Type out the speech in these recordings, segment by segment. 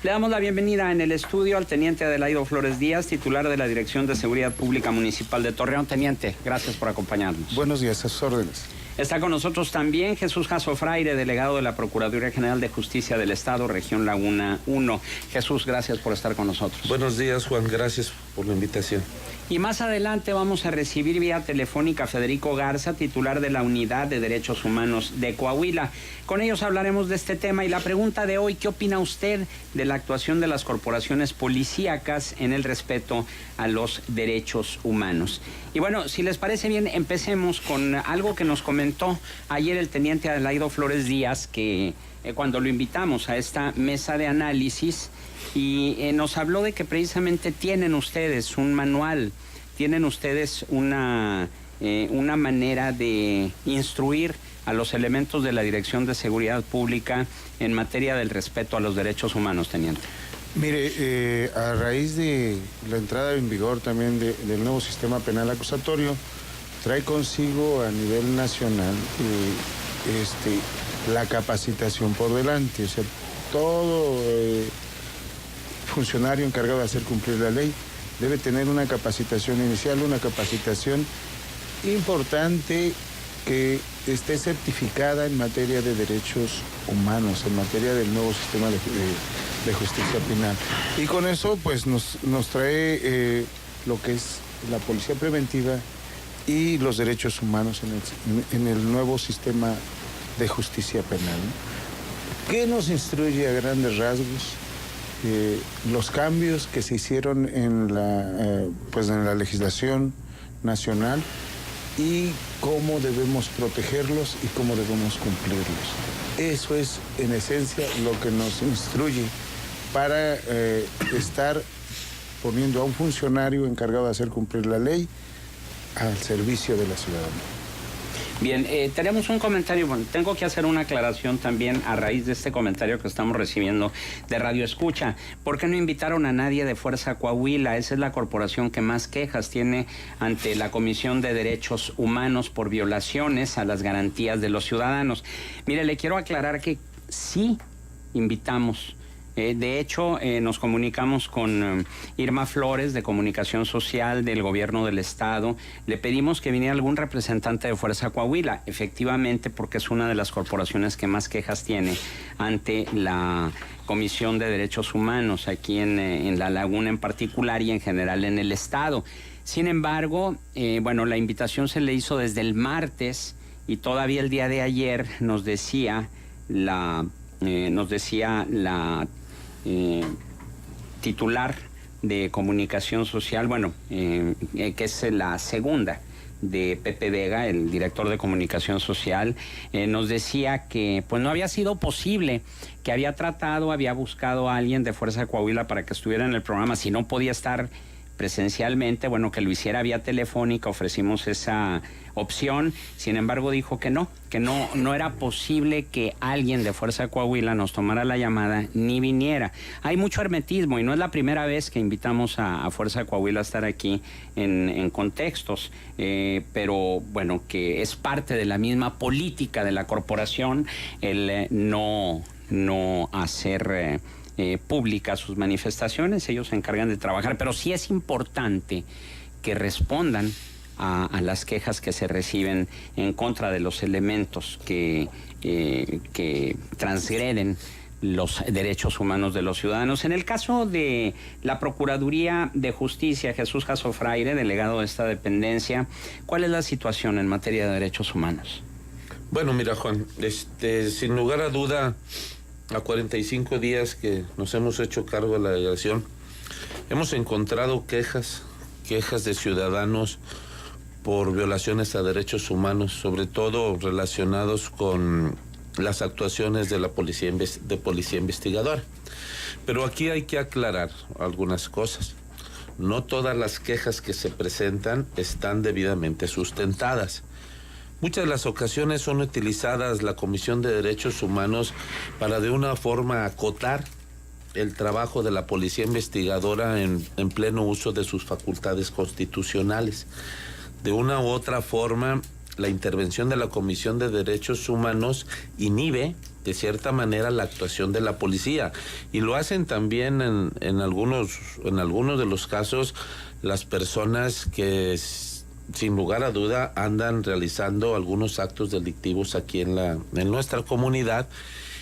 Le damos la bienvenida en el estudio al teniente Adelaido Flores Díaz, titular de la Dirección de Seguridad Pública Municipal de Torreón. Teniente, gracias por acompañarnos. Buenos días, a sus órdenes. Está con nosotros también Jesús Jasso Fraire, delegado de la Procuraduría General de Justicia del Estado, Región Laguna 1. Jesús, gracias por estar con nosotros. Buenos días, Juan, gracias por la invitación. Y más adelante vamos a recibir vía telefónica a Federico Garza, titular de la Unidad de Derechos Humanos de Coahuila. Con ellos hablaremos de este tema y la pregunta de hoy, ¿qué opina usted de la actuación de las corporaciones policíacas en el respeto a los derechos humanos? Y bueno, si les parece bien, empecemos con algo que nos comentó ayer el teniente Adelaido Flores Díaz, que cuando lo invitamos a esta mesa de análisis, y nos habló de que precisamente tienen ustedes un manual, tienen ustedes una manera de instruir a los elementos de la Dirección de Seguridad Pública en materia del respeto a los derechos humanos, teniente. Mire, a raíz de la entrada en vigor también del nuevo sistema penal acusatorio, trae consigo a nivel nacional la capacitación por delante. O sea, todo funcionario encargado de hacer cumplir la ley debe tener una capacitación inicial, una capacitación importante que esté certificada en materia de derechos humanos, en materia del nuevo sistema de justicia penal. Y con eso pues nos trae lo que es la policía preventiva y los derechos humanos en el nuevo sistema de justicia penal, ¿no? ¿Qué nos instruye a grandes rasgos? Los cambios que se hicieron en la legislación nacional y cómo debemos protegerlos y cómo debemos cumplirlos. Eso es, en esencia, lo que nos instruye para estar poniendo a un funcionario encargado de hacer cumplir la ley al servicio de la ciudadanía. Bien, tenemos un comentario, bueno, tengo que hacer una aclaración también a raíz de este comentario que estamos recibiendo de Radio Escucha. ¿Por qué no invitaron a nadie de Fuerza Coahuila? Esa es la corporación que más quejas tiene ante la Comisión de Derechos Humanos por violaciones a las garantías de los ciudadanos. Mire, le quiero aclarar que sí invitamos. De hecho, nos comunicamos con Irma Flores, de Comunicación Social del Gobierno del Estado. Le pedimos que viniera algún representante de Fuerza Coahuila, efectivamente, porque es una de las corporaciones que más quejas tiene ante la Comisión de Derechos Humanos, aquí en La Laguna en particular y en general en el Estado. Sin embargo, la invitación se le hizo desde el martes y todavía el día de ayer nos decía la titular de Comunicación Social, que es la segunda de Pepe Vega, el director de Comunicación Social, nos decía que pues no había sido posible, que había buscado a alguien de Fuerza Coahuila para que estuviera en el programa, si no podía estar presencialmente, que lo hiciera vía telefónica. Ofrecimos esa opción, sin embargo dijo que no era posible que alguien de Fuerza Coahuila nos tomara la llamada ni viniera. Hay mucho hermetismo y no es la primera vez que invitamos a Fuerza Coahuila a estar aquí en contextos, pero que es parte de la misma política de la corporación el no hacer públicas sus manifestaciones. Ellos se encargan de trabajar, pero sí es importante que respondan a las quejas que se reciben en contra de los elementos que transgreden los derechos humanos de los ciudadanos. En el caso de la Procuraduría de Justicia, Jesús Jasso Fraire, delegado de esta dependencia, ¿cuál es la situación en materia de derechos humanos? Bueno, mira, Juan, sin lugar a duda, a 45 días que nos hemos hecho cargo de la delegación, hemos encontrado quejas de ciudadanos por violaciones a derechos humanos, sobre todo relacionados con las actuaciones de la policía investigadora. Pero aquí hay que aclarar algunas cosas. No todas las quejas que se presentan están debidamente sustentadas. Muchas de las ocasiones son utilizadas la Comisión de Derechos Humanos para de una forma acotar el trabajo de la policía investigadora en pleno uso de sus facultades constitucionales. De una u otra forma, la intervención de la Comisión de Derechos Humanos inhibe de cierta manera la actuación de la policía, y lo hacen también en algunos de los casos las personas que sin lugar a duda andan realizando algunos actos delictivos aquí en nuestra comunidad,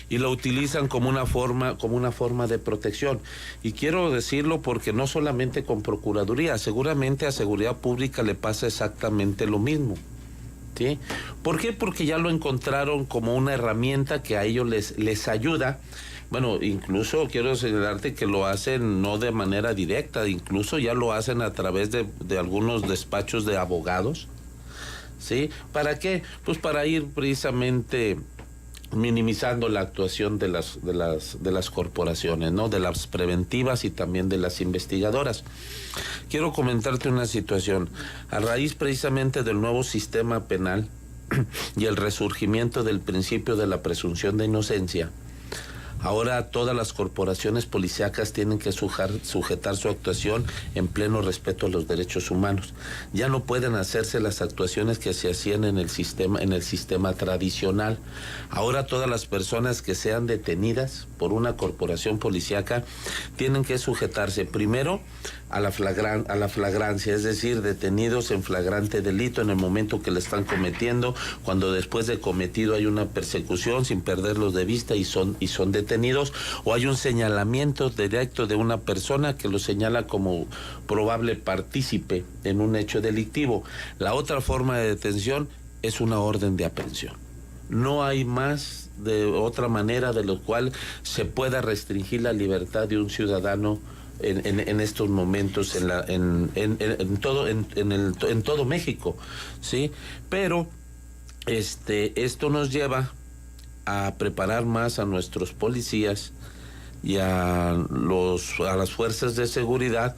y lo utilizan como una forma de protección. Y quiero decirlo porque no solamente con Procuraduría, seguramente a Seguridad Pública le pasa exactamente lo mismo, ¿sí? ¿Por qué? Porque ya lo encontraron como una herramienta que a ellos les ayuda. Bueno, incluso quiero señalarte que lo hacen no de manera directa, incluso ya lo hacen a través de algunos despachos de abogados, ¿sí? ¿Para qué? Pues para ir precisamente minimizando la actuación de las corporaciones, ¿no? De las preventivas y también de las investigadoras. Quiero comentarte una situación. A raíz precisamente del nuevo sistema penal y el resurgimiento del principio de la presunción de inocencia, ahora todas las corporaciones policíacas tienen que sujetar su actuación en pleno respeto a los derechos humanos. Ya no pueden hacerse las actuaciones que se hacían en el sistema tradicional. Ahora todas las personas que sean detenidas por una corporación policíaca tienen que sujetarse primero a la flagrancia, es decir, detenidos en flagrante delito en el momento que le están cometiendo, cuando después de cometido hay una persecución sin perderlos de vista y son detenidos, o hay un señalamiento directo de una persona que lo señala como probable partícipe en un hecho delictivo. La otra forma de detención es una orden de aprehensión. No hay más de otra manera de lo cual se pueda restringir la libertad de un ciudadano en estos momentos en todo México, ¿sí? Pero esto nos lleva a preparar más a nuestros policías y a las fuerzas de seguridad,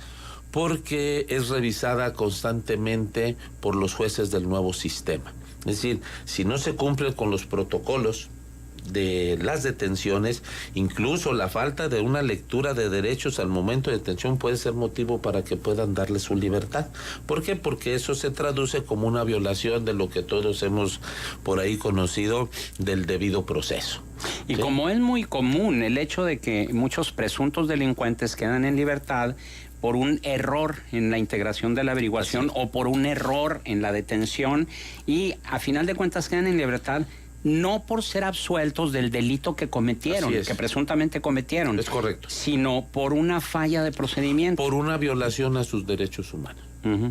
porque es revisada constantemente por los jueces del nuevo sistema. Es decir, si no se cumple con los protocolos de las detenciones, incluso la falta de una lectura de derechos al momento de detención puede ser motivo para que puedan darle su libertad. ¿Por qué? Porque eso se traduce como una violación de lo que todos hemos por ahí conocido del debido proceso. Y ¿sí? Como es muy común el hecho de que muchos presuntos delincuentes quedan en libertad por un error en la integración de la averiguación o por un error en la detención, y a final de cuentas quedan en libertad no por ser absueltos del delito que cometieron, que presuntamente cometieron. Es correcto. Sino por una falla de procedimiento. Por una violación a sus derechos humanos.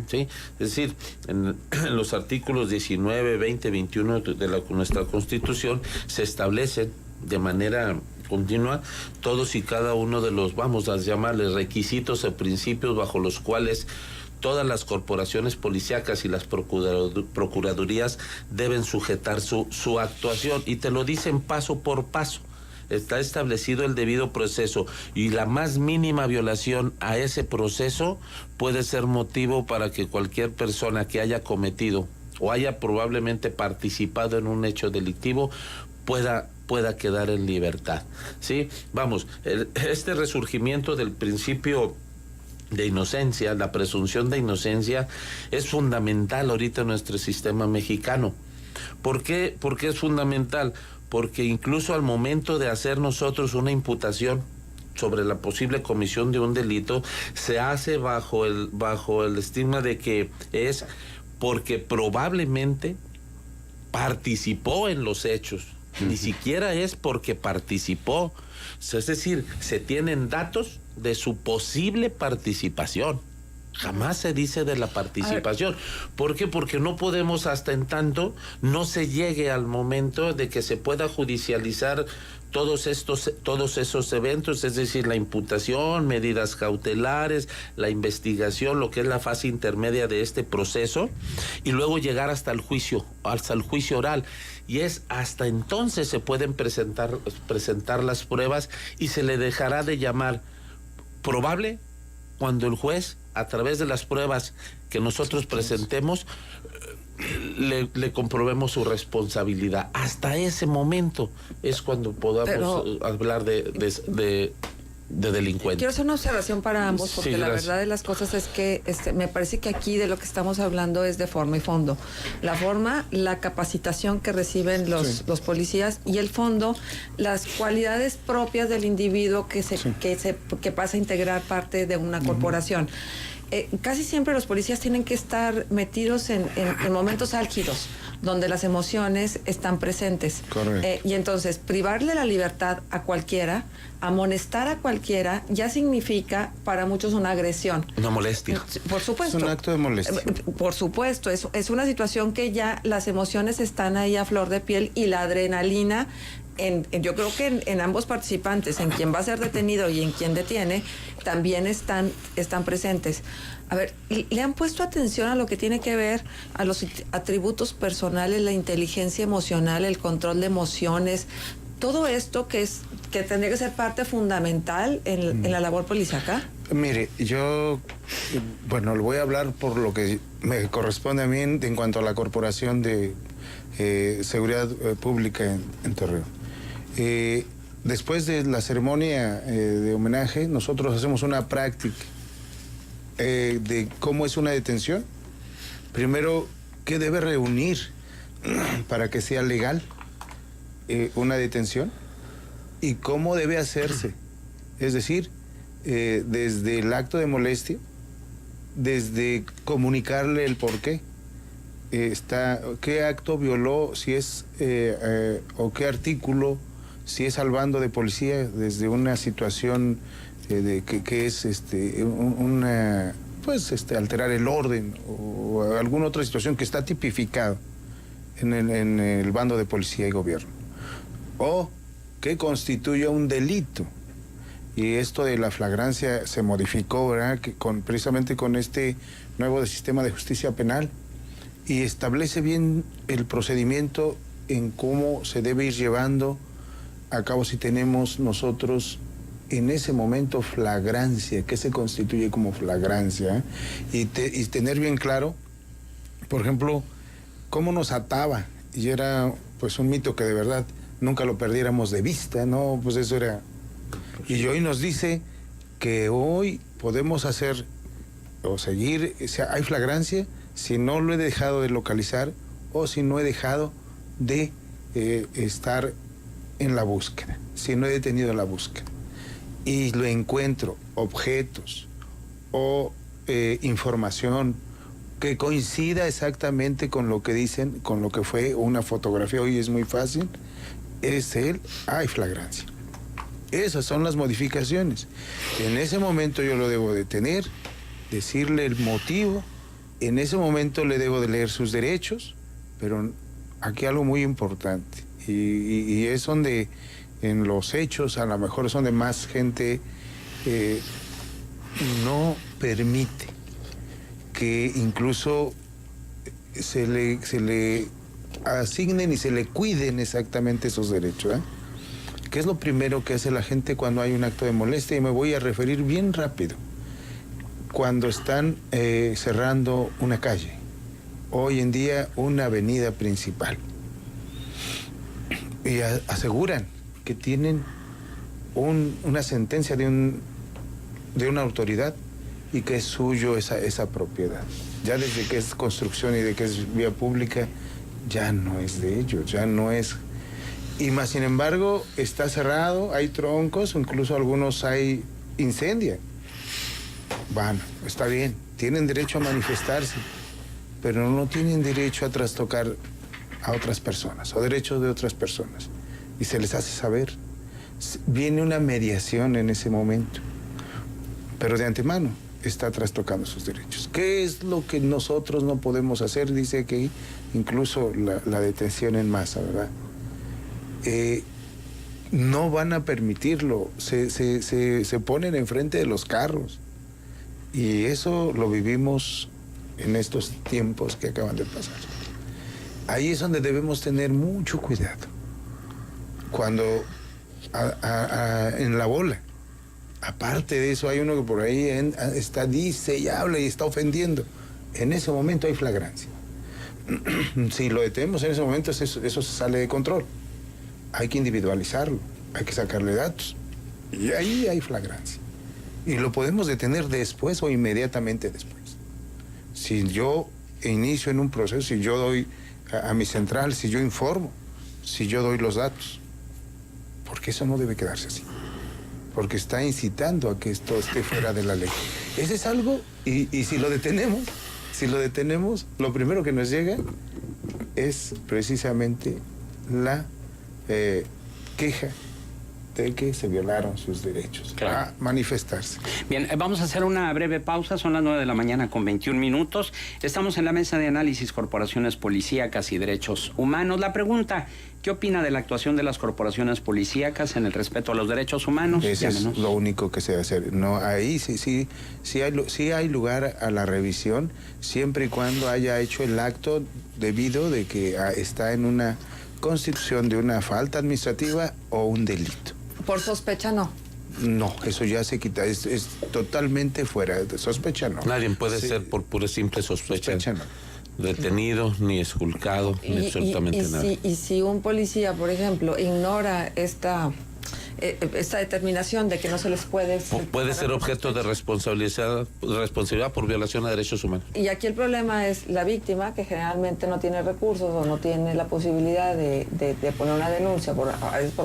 ¿Sí? Es decir, en los artículos 19, 20, 21 de nuestra Constitución se establecen de manera continua todos y cada uno de los, vamos a llamarles, requisitos o principios bajo los cuales todas las corporaciones policíacas y las procuradurías deben sujetar su actuación, y te lo dicen paso por paso. Está establecido el debido proceso, y la más mínima violación a ese proceso puede ser motivo para que cualquier persona que haya cometido o haya probablemente participado en un hecho delictivo pueda quedar en libertad, ¿sí? Vamos, este resurgimiento del principio de inocencia, la presunción de inocencia, es fundamental ahorita en nuestro sistema mexicano. ¿Por qué? Porque es fundamental, porque incluso al momento de hacer nosotros una imputación sobre la posible comisión de un delito, se hace bajo el estigma de que es porque probablemente participó en los hechos. Ni siquiera es porque participó. Es decir, se tienen datos de su posible participación. Jamás se dice de la participación. ¿Por qué? Porque no podemos, hasta en tanto no se llegue al momento de que se pueda judicializar todos esos eventos, es decir, la imputación, medidas cautelares, la investigación, lo que es la fase intermedia de este proceso, y luego llegar hasta el juicio oral. Y es hasta entonces se pueden presentar las pruebas, y se le dejará de llamar probable cuando el juez, a través de las pruebas que nosotros presentemos, le comprobemos su responsabilidad. Hasta ese momento es cuando podamos hablar de de delincuente. Quiero hacer una observación para ambos, porque Sí, la gracias. verdad de las cosas es que me parece que aquí de lo que estamos hablando es de forma y fondo. La forma, la capacitación que reciben los policías, y el fondo, las cualidades propias del individuo que pasa a integrar parte de una corporación. Casi siempre los policías tienen que estar metidos en momentos álgidos, donde las emociones están presentes. Correcto. Y entonces, privarle la libertad a cualquiera, amonestar a cualquiera, ya significa para muchos una agresión. Una molestia. Por supuesto. Es un acto de molestia. Por supuesto, es una situación que ya las emociones están ahí a flor de piel y la adrenalina. Yo creo que en ambos participantes, en quien va a ser detenido y en quien detiene, también están presentes. A ver, ¿le han puesto atención a lo que tiene que ver a los atributos personales, la inteligencia emocional, el control de emociones? Todo esto que tendría que ser parte fundamental en la labor policíaca. Mire, yo, bueno, le voy a hablar por lo que me corresponde a mí en cuanto a la Corporación de Seguridad Pública en Torreón. Después de la ceremonia de homenaje, nosotros hacemos una práctica de cómo es una detención. Primero, ¿qué debe reunir para que sea legal una detención? Y cómo debe hacerse. Es decir, desde el acto de molestia, desde comunicarle el porqué. ¿Qué acto violó, si es, o qué artículo, si es al bando de policía, desde una situación que es alterar el orden o alguna otra situación que está tipificado en el bando de policía y gobierno, o que constituya un delito. Y esto de la flagrancia se modificó, ¿verdad?, precisamente con este nuevo sistema de justicia penal, y establece bien el procedimiento en cómo se debe ir llevando a cabo si tenemos nosotros en ese momento flagrancia. ¿Qué se constituye como flagrancia? Y tener bien claro, por ejemplo, cómo nos ataba, y era pues un mito que de verdad nunca lo perdiéramos de vista, ¿no? Pues eso era. Y hoy nos dice que hoy podemos hacer o seguir, o sea, hay flagrancia si no lo he dejado de localizar o si no he dejado de estar en la búsqueda, si no he detenido la búsqueda y lo encuentro, objetos o información que coincida exactamente con lo que dicen, con lo que fue una fotografía. Hoy es muy fácil, hay flagrancia. Esas son las modificaciones. En ese momento yo lo debo detener, decirle el motivo, en ese momento le debo de leer sus derechos, pero aquí algo muy importante, y es donde en los hechos a lo mejor es donde más gente no permite que incluso se le asignen y se le cuiden exactamente esos derechos, ¿eh? ¿Qué es lo primero que hace la gente cuando hay un acto de molestia? Y me voy a referir bien rápido. Cuando están cerrando una calle, hoy en día una avenida principal, y aseguran que tienen una sentencia de una autoridad y que es suyo esa propiedad. Ya desde que es construcción y de que es vía pública, ya no es de ellos, ya no es. Y más sin embargo, está cerrado, hay troncos, incluso algunos hay incendios. Bueno, está bien, tienen derecho a manifestarse, pero no tienen derecho a trastocar a otras personas o derechos de otras personas. Y se les hace saber. Viene una mediación en ese momento, pero de antemano está trastocando sus derechos. ¿Qué es lo que nosotros no podemos hacer? Dice que incluso la detención en masa, ¿verdad? No van a permitirlo, se ponen enfrente de los carros. Y eso lo vivimos en estos tiempos que acaban de pasar. Ahí es donde debemos tener mucho cuidado. Cuando en la bola, aparte de eso, hay uno que por ahí dice y habla y está ofendiendo. En ese momento hay flagrancia. Si lo detenemos en ese momento, eso se sale de control. Hay que individualizarlo, hay que sacarle datos Y ahí hay flagrancia. Y lo podemos detener después o inmediatamente después. Si yo inicio en un proceso, si yo doy a mi central, si yo informo, si yo doy los datos. Porque eso no debe quedarse así. Porque está incitando a que esto esté fuera de la ley. Ese es algo, y si lo detenemos, lo primero que nos llega es precisamente la queja de que se violaron sus derechos a manifestarse. Bien, vamos a hacer una breve pausa, son las 9:21 a.m. Estamos en la mesa de análisis corporaciones policíacas y derechos humanos. La pregunta, ¿qué opina de la actuación de las corporaciones policíacas en el respeto a los derechos humanos? Eso es lo único que se debe hacer. No, ahí sí hay lugar a la revisión, siempre y cuando haya hecho el acto debido de que está en una constitución de una falta administrativa o un delito. Por sospecha no. No, eso ya se quita, es totalmente fuera de sospecha, no. Nadie puede ser por pura simple sospecha no. Detenido, ni esculcado, ni absolutamente nada. Y si un policía, por ejemplo, ignora esta determinación de que no se les puede... Puede ser objeto de responsabilidad por violación a derechos humanos. Y aquí el problema es la víctima, que generalmente no tiene recursos o no tiene la posibilidad de poner una denuncia por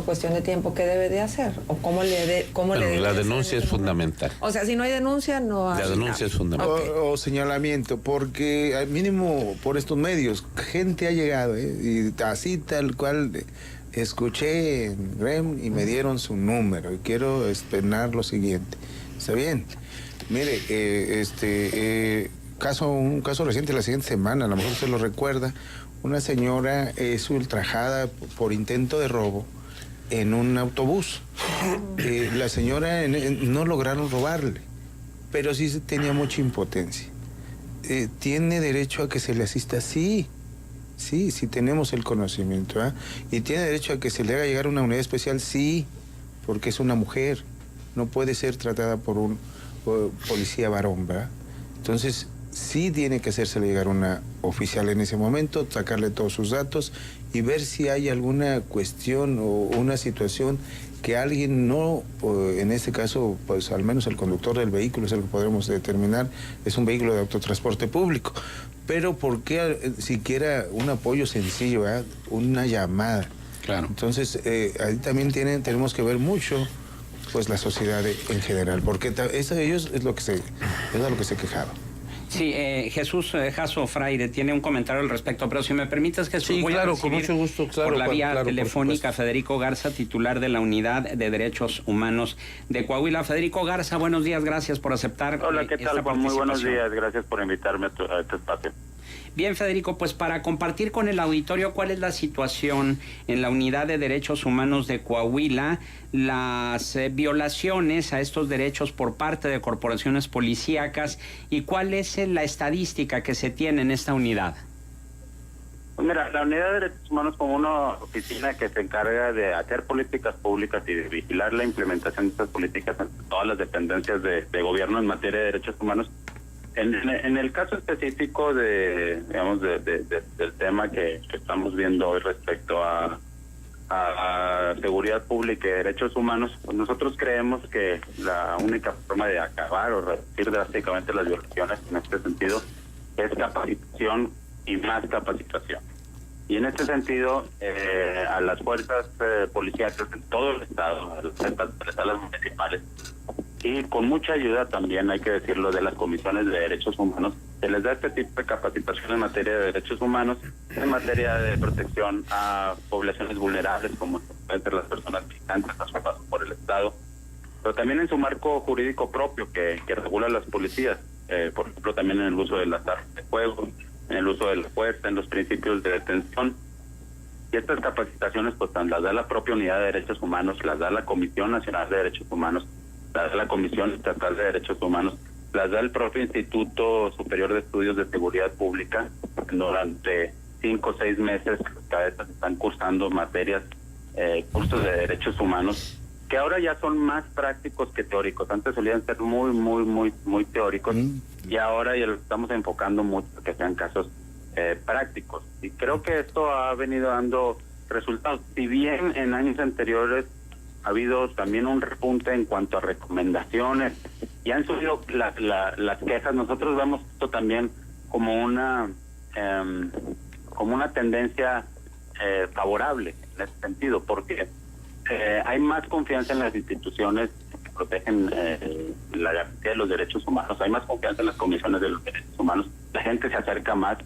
cuestión de tiempo. ¿Qué debe de hacer? ¿O cómo le debe la de denuncia es fundamental. O sea, si no hay denuncia, no hay... La denuncia es fundamental. Okay. O señalamiento, porque al mínimo por estos medios, gente ha llegado, y así tal cual... Escuché en REM y me dieron su número y quiero externar lo siguiente. ¿Está bien? Mire, un caso reciente la siguiente semana, a lo mejor usted lo recuerda, una señora es ultrajada por intento de robo en un autobús. La señora no lograron robarle, pero sí tenía mucha impotencia. ¿Tiene derecho a que se le asista? Sí. Sí, tenemos el conocimiento, ¿eh? Y tiene derecho a que se le haga llegar una unidad especial, sí, porque es una mujer, no puede ser tratada por un policía varón, ¿verdad? Entonces, sí tiene que hacérsele llegar una oficial en ese momento, sacarle todos sus datos y ver si hay alguna cuestión o una situación que alguien no, en este caso, pues al menos el conductor del vehículo es el que podremos determinar, es un vehículo de autotransporte público. Pero ¿por qué siquiera un apoyo sencillo, una llamada? Claro. Entonces, ahí también tenemos que ver mucho, pues, la sociedad en general, porque ellos es lo que se quejaban. Sí, Jesús Jasso Fraire tiene un comentario al respecto, pero si me permites, Jesús, sí, voy claro, a recibir con mucho gusto, claro, por la vía claro, telefónica Federico Garza, titular de la Unidad de Derechos Humanos de Coahuila. Federico Garza, buenos días, gracias por aceptar. Hola, ¿qué tal, Juan? Muy buenos días, gracias por invitarme a este espacio. Bien, Federico, pues para compartir con el auditorio cuál es la situación en la Unidad de Derechos Humanos de Coahuila, las violaciones a estos derechos por parte de corporaciones policíacas y cuál es la estadística que se tiene en esta unidad. Pues mira, la Unidad de Derechos Humanos como una oficina que se encarga de hacer políticas públicas y de vigilar la implementación de estas políticas en todas las dependencias de gobierno en materia de derechos humanos. En el caso específico del tema que estamos viendo hoy respecto a seguridad pública y derechos humanos, pues nosotros creemos que la única forma de acabar o reducir drásticamente las violaciones en este sentido es capacitación y más capacitación. Y en este sentido, a las fuerzas policíacas en todo el estado, a las municipales, y con mucha ayuda también, hay que decirlo, de las comisiones de derechos humanos, se les da este tipo de capacitación en materia de derechos humanos, en materia de protección a poblaciones vulnerables, como pueden ser las personas migrantes a su paso por el Estado, pero también en su marco jurídico propio que regula las policías, por ejemplo, también en el uso de las armas de fuego, en el uso de la fuerza, en los principios de detención. Y estas capacitaciones pues las da la propia Unidad de Derechos Humanos, las da la Comisión Nacional de Derechos Humanos, las da la Comisión Estatal de Derechos Humanos, las da el propio Instituto Superior de Estudios de Seguridad Pública. Durante 5 o 6 meses cada vez están cursando materias, cursos de derechos humanos, que ahora ya son más prácticos que teóricos. Antes solían ser muy teóricos, y ahora ya lo estamos enfocando mucho a que sean casos prácticos. Y creo que esto ha venido dando resultados. Si bien en años anteriores ha habido también un repunte en cuanto a recomendaciones y han subido las quejas. Nosotros vemos esto también como una tendencia favorable en ese sentido, porque hay más confianza en las instituciones que protegen la garantía de los derechos humanos, hay más confianza en las comisiones de los derechos humanos, la gente se acerca más.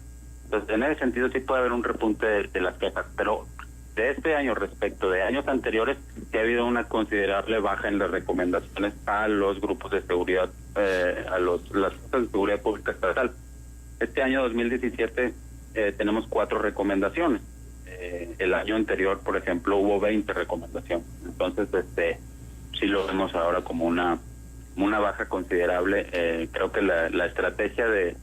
Entonces, en ese sentido sí puede haber un repunte de las quejas, pero de este año respecto de años anteriores, sí ha habido una considerable baja en las recomendaciones a los grupos de seguridad, las fuerzas de seguridad pública estatal. Este año 2017 tenemos 4 recomendaciones. El año anterior, por ejemplo, hubo 20 recomendaciones. Entonces, sí lo vemos ahora como una baja considerable. Creo que la estrategia de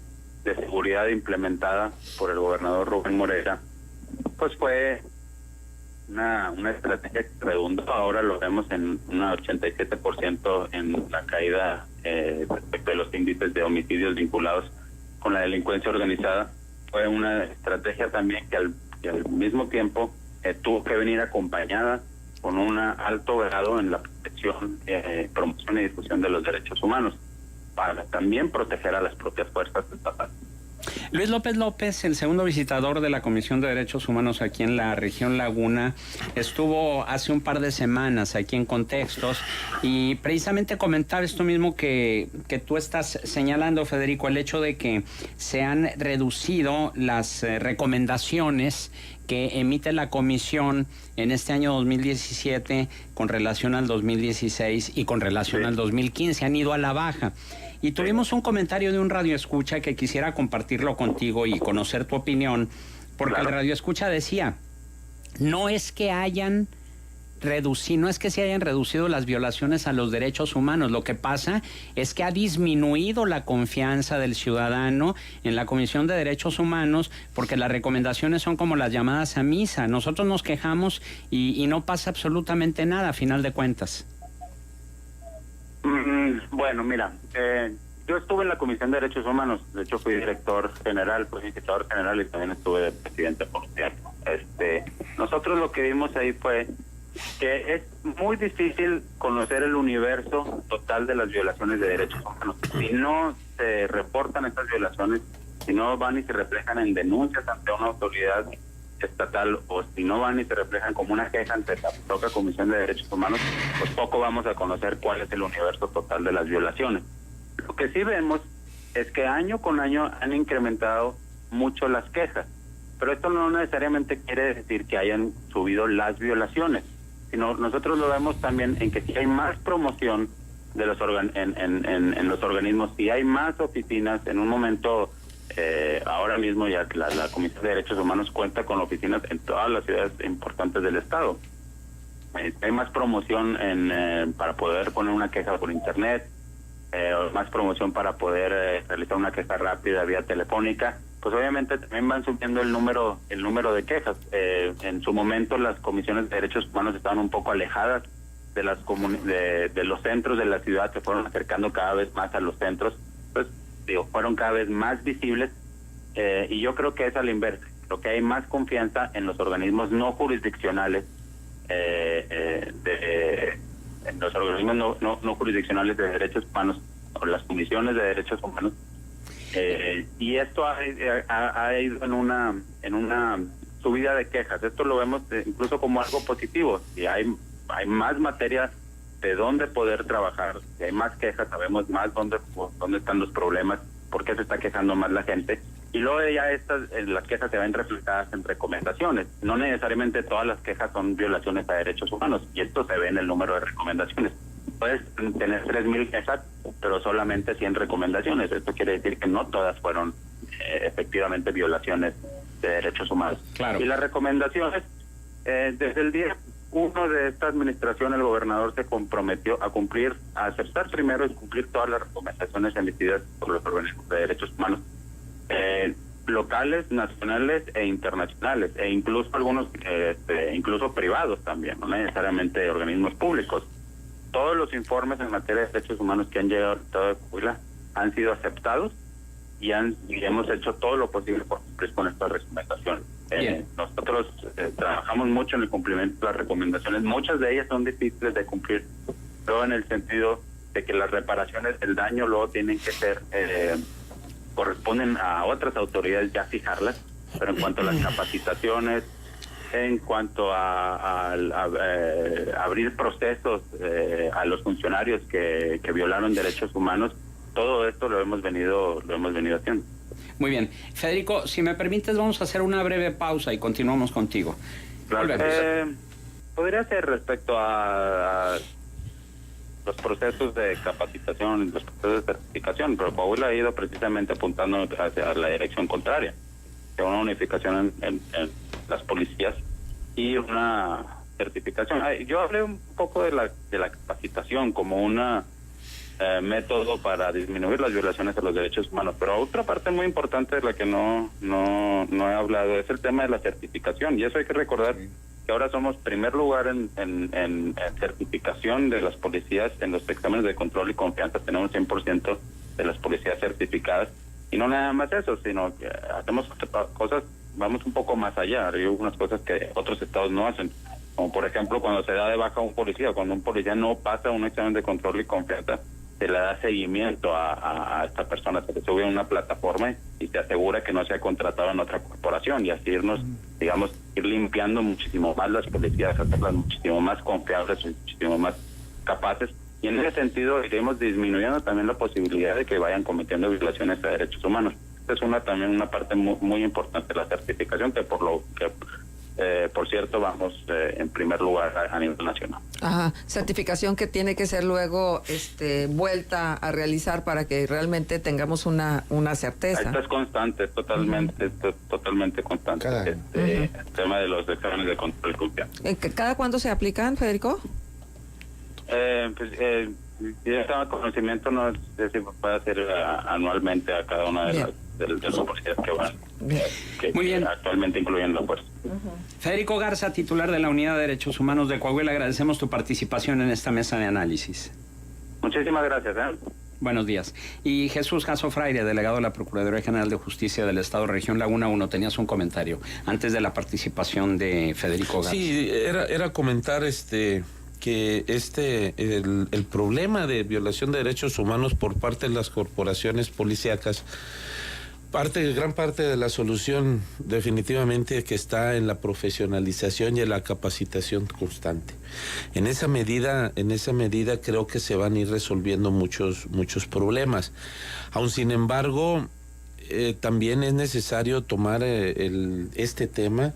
seguridad implementada por el gobernador Rubén Moreira, pues fue una estrategia que redundó. Ahora lo vemos en un 87% en la caída respecto de los índices de homicidios vinculados con la delincuencia organizada. Fue una estrategia también que al mismo tiempo tuvo que venir acompañada con un alto grado en la protección, promoción y difusión de los derechos humanos, para también proteger a las propias fuerzas estatales. Luis López López, el segundo visitador de la Comisión de Derechos Humanos aquí en la región Laguna, estuvo hace un par de semanas aquí en Contextos y precisamente comentaba esto mismo que tú estás señalando, Federico, el hecho de que se han reducido las recomendaciones que emite la comisión en este año 2017 con relación al 2016 y con relación al 2015, han ido a la baja. Y tuvimos un comentario de un radioescucha que quisiera compartirlo contigo y conocer tu opinión, porque el radioescucha decía, no es que se hayan reducido las violaciones a los derechos humanos, lo que pasa es que ha disminuido la confianza del ciudadano en la Comisión de Derechos Humanos, porque las recomendaciones son como las llamadas a misa. Nosotros nos quejamos y no pasa absolutamente nada a final de cuentas. Bueno, mira, yo estuve en la Comisión de Derechos Humanos, de hecho fui director general, fui visitador general y también estuve de presidente por tiempo. Nosotros lo que vimos ahí fue que es muy difícil conocer el universo total de las violaciones de derechos humanos. Si no se reportan estas violaciones, si no van y se reflejan en denuncias ante una autoridad estatal, o si no van y se reflejan como una queja ante la propia Comisión de Derechos Humanos, pues poco vamos a conocer cuál es el universo total de las violaciones. Lo que sí vemos es que año con año han incrementado mucho las quejas, pero esto no necesariamente quiere decir que hayan subido las violaciones, sino nosotros lo vemos también en que si hay más promoción de los en los organismos, si hay más oficinas. En un momento, ahora mismo ya la Comisión de Derechos Humanos cuenta con oficinas en todas las ciudades importantes del estado. Hay más promoción para poder poner una queja por internet, más promoción para poder realizar una queja rápida vía telefónica. Pues obviamente también van subiendo el número de quejas. En su momento las comisiones de derechos humanos estaban un poco alejadas de los centros de la ciudad, se fueron acercando cada vez más a los centros, pues fueron cada vez más visibles, y yo creo que es a la inversa. Creo que hay más confianza en los organismos no jurisdiccionales, en los organismos no jurisdiccionales de derechos humanos, o las comisiones de derechos humanos, y esto ha ido en una subida de quejas. Esto lo vemos incluso como algo positivo. Si hay más materia de dónde poder trabajar, si hay más quejas, sabemos más dónde están los problemas, por qué se está quejando más la gente, y luego ya las quejas se ven reflejadas en recomendaciones. No necesariamente todas las quejas son violaciones a derechos humanos, y esto se ve en el número de recomendaciones. Puedes tener 3,000 quejas, pero solamente 100 recomendaciones. Esto quiere decir que no todas fueron efectivamente violaciones de derechos humanos. Claro. Y las recomendaciones, desde el día 1 de esta administración, el gobernador se comprometió a aceptar primero y cumplir todas las recomendaciones emitidas por los organismos de derechos humanos, locales, nacionales e internacionales, e incluso algunos incluso privados también, no necesariamente organismos públicos. Todos los informes en materia de derechos humanos que han llegado al estado de Coahuila han sido aceptados y hemos hecho todo lo posible por cumplir con estas recomendaciones. Nosotros trabajamos mucho en el cumplimiento de las recomendaciones. Muchas de ellas son difíciles de cumplir, pero en el sentido de que las reparaciones del daño luego tienen que ser, corresponden a otras autoridades ya fijarlas, pero en cuanto a las capacitaciones, en cuanto a abrir procesos a los funcionarios que violaron derechos humanos, todo esto lo hemos venido haciendo. Muy bien. Federico, si me permites, vamos a hacer una breve pausa y continuamos contigo. Claro. Podría ser respecto a los procesos de capacitación, los procesos de certificación, pero Coahuila ha ido precisamente apuntando hacia la dirección contraria, hacia una unificación en las policías y una certificación. Yo hablé un poco de la capacitación como una método para disminuir las violaciones a los derechos humanos, pero otra parte muy importante de la que no he hablado es el tema de la certificación, y eso hay que recordar que ahora somos primer lugar en certificación de las policías. En los exámenes de control y confianza tenemos 100% de las policías certificadas, y no nada más eso, sino que hacemos cosas, vamos un poco más allá. Hay algunas cosas que otros estados no hacen, como por ejemplo cuando se da de baja a un policía, cuando un policía no pasa un examen de control y confianza, se le da seguimiento a esta persona, se le sube a una plataforma y se asegura que no sea contratado en otra corporación, y así irnos, digamos, ir limpiando muchísimo más las policías, hacerlas muchísimo más confiables, muchísimo más capaces, y en ese sentido iremos disminuyendo también la posibilidad de que vayan cometiendo violaciones a derechos humanos. Esta es también una parte muy importante de la certificación, que por cierto vamos en primer lugar a nivel nacional. Ajá, certificación que tiene que ser luego vuelta a realizar para que realmente tengamos una certeza. Esto es constante, totalmente constante. El tema de los exámenes de control y confianza. ¿Cada cuándo se aplican, Federico? Yo estaba conocimiento, no sé si puede hacer anualmente a cada una de las policías que van, Muy bien. Que actualmente incluyen la fuerza. Federico Garza, titular de la Unidad de Derechos Humanos de Coahuila, agradecemos tu participación en esta mesa de análisis. Muchísimas gracias. Buenos días. Y Jesús Jasso Fraire, delegado de la Procuraduría General de Justicia del Estado, Región Laguna 1, tenías un comentario antes de la participación de Federico Garza. Sí, era comentar que el problema de violación de derechos humanos por parte de las corporaciones policíacas, gran parte de la solución definitivamente que está en la profesionalización y en la capacitación constante. En esa medida creo que se van a ir resolviendo muchos problemas. Aún sin embargo, también es necesario tomar este tema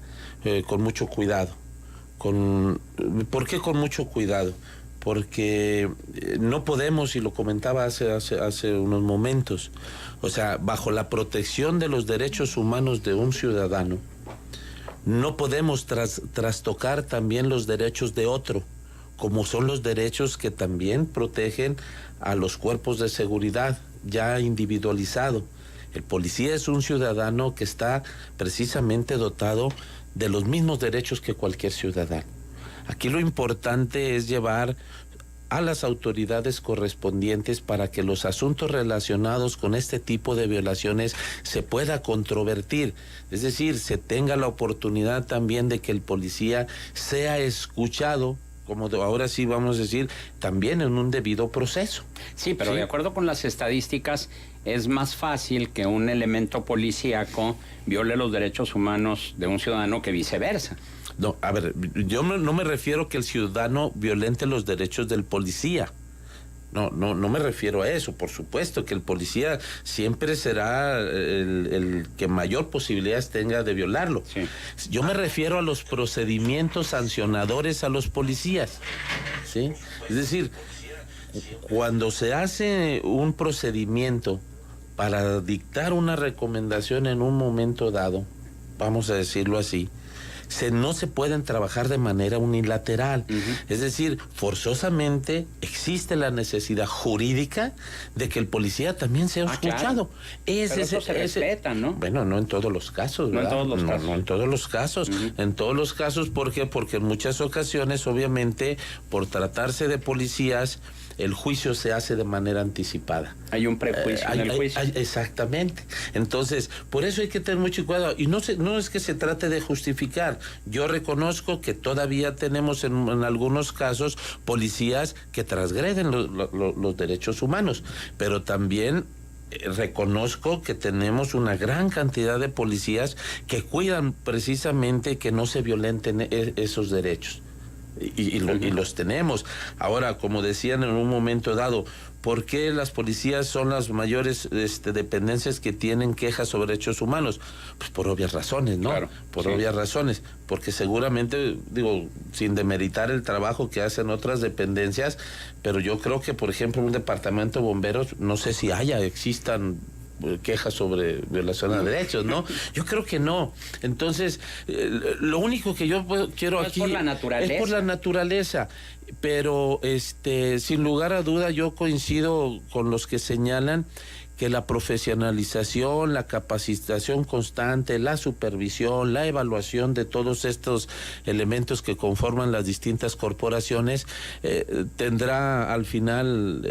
con mucho cuidado. ¿Por qué con mucho cuidado? Porque no podemos, y lo comentaba hace unos momentos, o sea, bajo la protección de los derechos humanos de un ciudadano, no podemos trastocar también los derechos de otro, como son los derechos que también protegen a los cuerpos de seguridad, ya individualizado. El policía es un ciudadano que está precisamente dotado de los mismos derechos que cualquier ciudadano. Aquí lo importante es llevar a las autoridades correspondientes para que los asuntos relacionados con este tipo de violaciones se pueda controvertir, es decir, se tenga la oportunidad también de que el policía sea escuchado, como ahora sí vamos a decir, también en un debido proceso. Sí, pero de acuerdo con las estadísticas, es más fácil que un elemento policíaco viole los derechos humanos de un ciudadano que viceversa. No, a ver, yo no me refiero que el ciudadano violente los derechos del policía. No me refiero a eso. Por supuesto que el policía siempre será el que mayor posibilidades tenga de violarlo. Sí. Yo me refiero a los procedimientos sancionadores a los policías, ¿sí? Es decir, cuando se hace un procedimiento para dictar una recomendación en un momento dado, vamos a decirlo así, no se pueden trabajar de manera unilateral. Es decir, forzosamente existe la necesidad jurídica de que el policía también sea escuchado. Claro. Pero eso se respeta, ¿no? Bueno, no en todos los casos, ¿verdad? No en todos los casos. No en todos los casos. En todos los casos, ¿por qué? Porque en muchas ocasiones, obviamente, por tratarse de policías, el juicio se hace de manera anticipada. Hay un prejuicio en el juicio. Exactamente. Entonces, por eso hay que tener mucho cuidado. Y no es que se trate de justificar. Yo reconozco que todavía tenemos en algunos casos policías que transgreden los derechos humanos, pero también reconozco que tenemos una gran cantidad de policías que cuidan precisamente que no se violenten esos derechos. Y los tenemos. Ahora, como decían en un momento dado, ¿por qué las policías son las mayores dependencias que tienen quejas sobre derechos humanos? Pues por obvias razones, ¿no? Claro, por obvias razones. Porque seguramente, digo, sin demeritar el trabajo que hacen otras dependencias, pero yo creo que, por ejemplo, un departamento de bomberos, no sé si existan quejas sobre violación de derechos, ¿no? Yo creo que no. Entonces, lo único que yo quiero aquí es por la naturaleza, pero sin lugar a duda yo coincido con los que señalan que la profesionalización, la capacitación constante, la supervisión, la evaluación de todos estos elementos que conforman las distintas corporaciones tendrá al final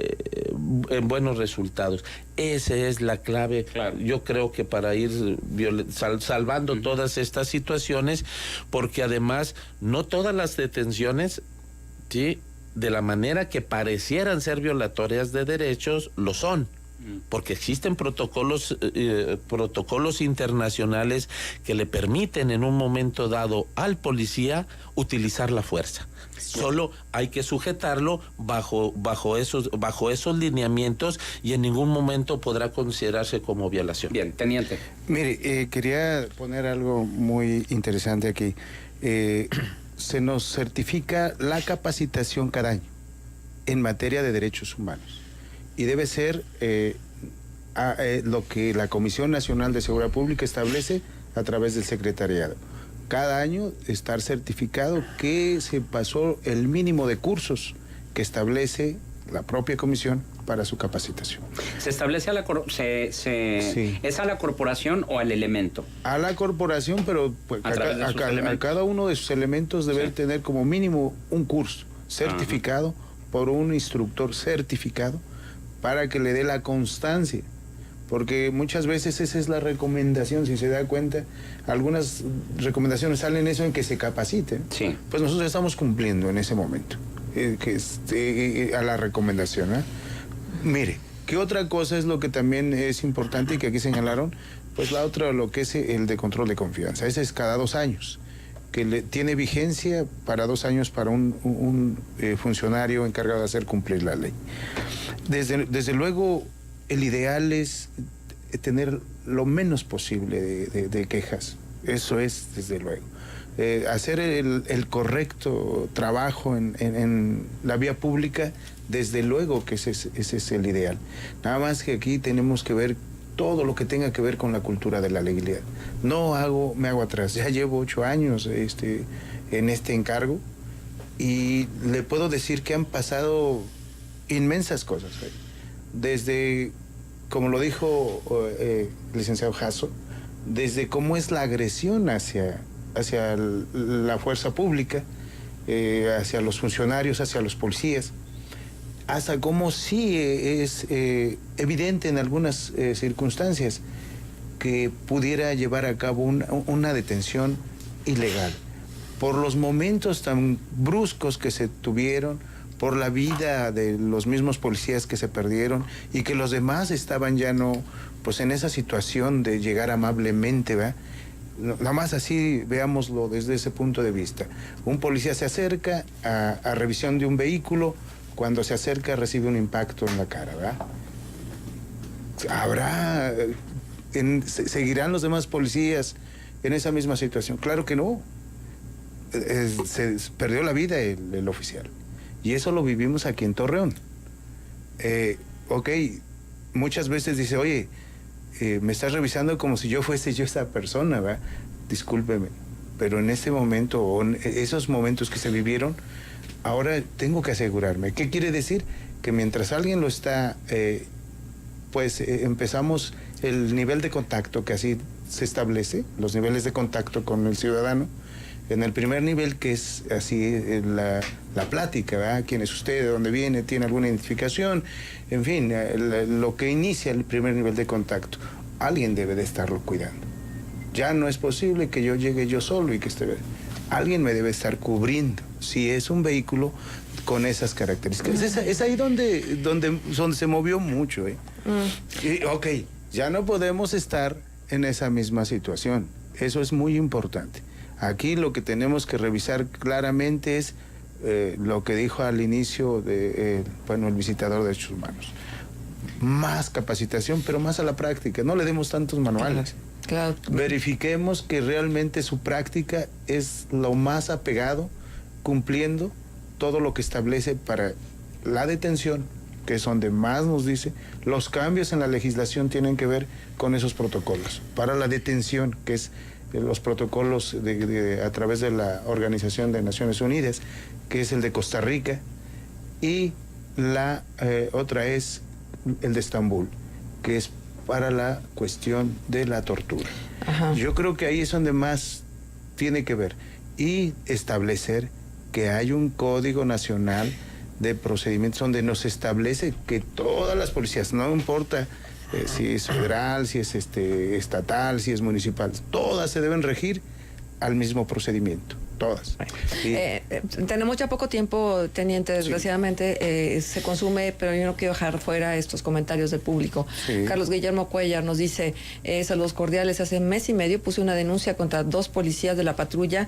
buenos resultados. Esa es la clave, claro. Yo creo que para ir salvando todas estas situaciones, porque además no todas las detenciones, ¿sí?, de la manera que parecieran ser violatorias de derechos, lo son. Porque existen protocolos internacionales que le permiten en un momento dado al policía utilizar la fuerza. Solo hay que sujetarlo bajo esos lineamientos y en ningún momento podrá considerarse como violación. Bien, teniente. Mire, quería poner algo muy interesante aquí. Se nos certifica la capacitación cada año en materia de derechos humanos. Y debe ser lo que la Comisión Nacional de Seguridad Pública establece a través del secretariado. Cada año estar certificado que se pasó el mínimo de cursos que establece la propia comisión para su capacitación. ¿Se establece Sí. ¿Es a la corporación o al elemento? A la corporación, pero pues, a cada uno de sus elementos debe tener como mínimo un curso certificado por un instructor certificado para que le dé la constancia, porque muchas veces esa es la recomendación, si se da cuenta, algunas recomendaciones salen eso en que se capaciten, sí. Pues nosotros estamos cumpliendo en ese momento a la recomendación, ¿eh? Mire, ¿qué otra cosa es lo que también es importante y que aquí señalaron? Pues la otra, lo que es el de control de confianza, ese es cada 2 años, que tiene vigencia para 2 años para un funcionario encargado de hacer cumplir la ley. Desde luego, el ideal es tener lo menos posible de quejas. Eso es, desde luego. Hacer el correcto trabajo en la vía pública, desde luego que ese es el ideal. Nada más que aquí tenemos que ver todo lo que tenga que ver con la cultura de la legalidad. Me hago atrás. Ya llevo 8 años en este encargo y le puedo decir que han pasado inmensas cosas. Desde, como lo dijo el licenciado Jasso, desde cómo es la agresión hacia la fuerza pública, hacia los funcionarios, hacia los policías, hasta cómo sí es evidente en algunas circunstancias que pudiera llevar a cabo una detención ilegal. Por los momentos tan bruscos que se tuvieron, por la vida de los mismos policías que se perdieron y que los demás estaban ya no, pues en esa situación de llegar amablemente, ¿verdad? Nada más así veámoslo desde ese punto de vista. Un policía se acerca a revisión de un vehículo, cuando se acerca recibe un impacto en la cara, ¿verdad? ¿Seguirán los demás policías en esa misma situación? Claro que no. Se perdió la vida el oficial. Y eso lo vivimos aquí en Torreón. Ok, muchas veces dice, oye, me estás revisando como si yo fuese esa persona, ¿verdad? Discúlpeme, pero en este momento, o en esos momentos que se vivieron, ahora tengo que asegurarme. ¿Qué quiere decir? Que mientras alguien lo está, empezamos el nivel de contacto que así se establece, los niveles de contacto con el ciudadano, En el primer nivel, que es así la plática, ¿verdad? ¿Quién es usted? ¿De dónde viene? ¿Tiene alguna identificación? En fin, lo que inicia el primer nivel de contacto. Alguien debe de estarlo cuidando. Ya no es posible que yo llegue yo solo y que esté... Alguien me debe estar cubriendo, si es un vehículo con esas características. Es ahí donde se movió mucho. Y, ok, ya no podemos estar en esa misma situación. Eso es muy importante. Aquí lo que tenemos que revisar claramente es lo que dijo al inicio el visitador de derechos humanos. Más capacitación, pero más a la práctica. No le demos tantos manuales. Claro. Verifiquemos que realmente su práctica es lo más apegado, cumpliendo todo lo que establece para la detención, que es donde más nos dice. Los cambios en la legislación tienen que ver con esos protocolos. Para la detención, que es los protocolos a través de la Organización de Naciones Unidas, que es el de Costa Rica, y la otra es el de Estambul, que es para la cuestión de la tortura. Ajá. Yo creo que ahí es donde más tiene que ver, y establecer que hay un Código Nacional de Procedimientos donde nos establece que todas las policías, no importa si es federal, si es estatal, si es municipal, todas se deben regir al mismo procedimiento. Todas. Tenemos ya poco tiempo, teniente, desgraciadamente se consume, pero yo no quiero dejar fuera estos comentarios del público. Sí. Carlos Guillermo Cuellar nos dice, saludos cordiales, hace mes y medio puse una denuncia contra 2 policías de la patrulla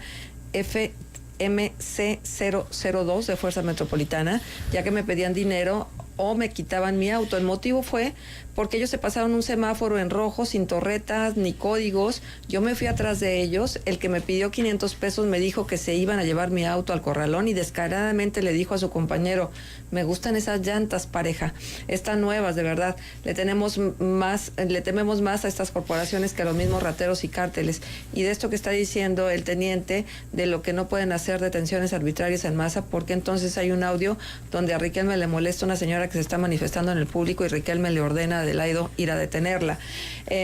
FMC002 de Fuerza Metropolitana, ya que me pedían dinero o me quitaban mi auto. El motivo fue porque ellos se pasaron un semáforo en rojo, sin torretas ni códigos. Yo me fui atrás de ellos. El que me pidió 500 pesos me dijo que se iban a llevar mi auto al corralón y descaradamente le dijo a su compañero, me gustan esas llantas, pareja. Están nuevas, de verdad. Le tememos más a estas corporaciones que a los mismos rateros y cárteles. Y de esto que está diciendo el teniente, de lo que no pueden hacer detenciones arbitrarias en masa, porque entonces hay un audio donde a Riquelme le molesta una señora que se está manifestando en el público y Riquelme le ordena a Adelaido ir a detenerla.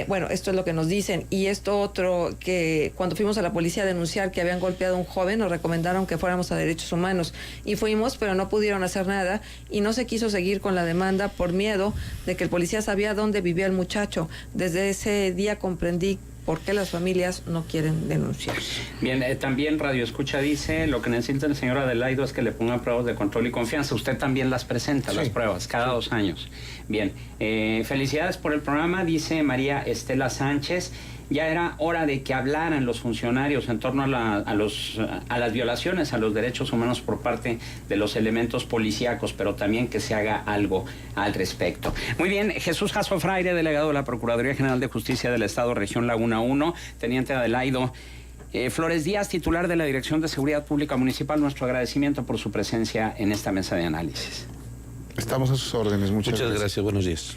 Bueno, esto es lo que nos dicen. Y esto otro, que cuando fuimos a la policía a denunciar que habían golpeado a un joven, nos recomendaron que fuéramos a Derechos Humanos. Y fuimos, pero no pudieron hacer nada y no se quiso seguir con la demanda por miedo de que el policía sabía dónde vivía el muchacho. Desde ese día comprendí por qué las familias no quieren denunciar. Bien, también Radio Escucha dice, lo que necesita el señor Adelaido es que le pongan pruebas de control y confianza. Usted también las presenta, las pruebas, cada 2 años. Bien, felicidades por el programa, dice María Estela Sánchez. Ya era hora de que hablaran los funcionarios en torno a las violaciones a los derechos humanos por parte de los elementos policíacos, pero también que se haga algo al respecto. Muy bien, Jesús Jasso Fraire, delegado de la Procuraduría General de Justicia del Estado, Región Laguna 1, teniente Adelaido Flores Díaz, titular de la Dirección de Seguridad Pública Municipal, nuestro agradecimiento por su presencia en esta mesa de análisis. Estamos a sus órdenes, muchas gracias. Buenos días.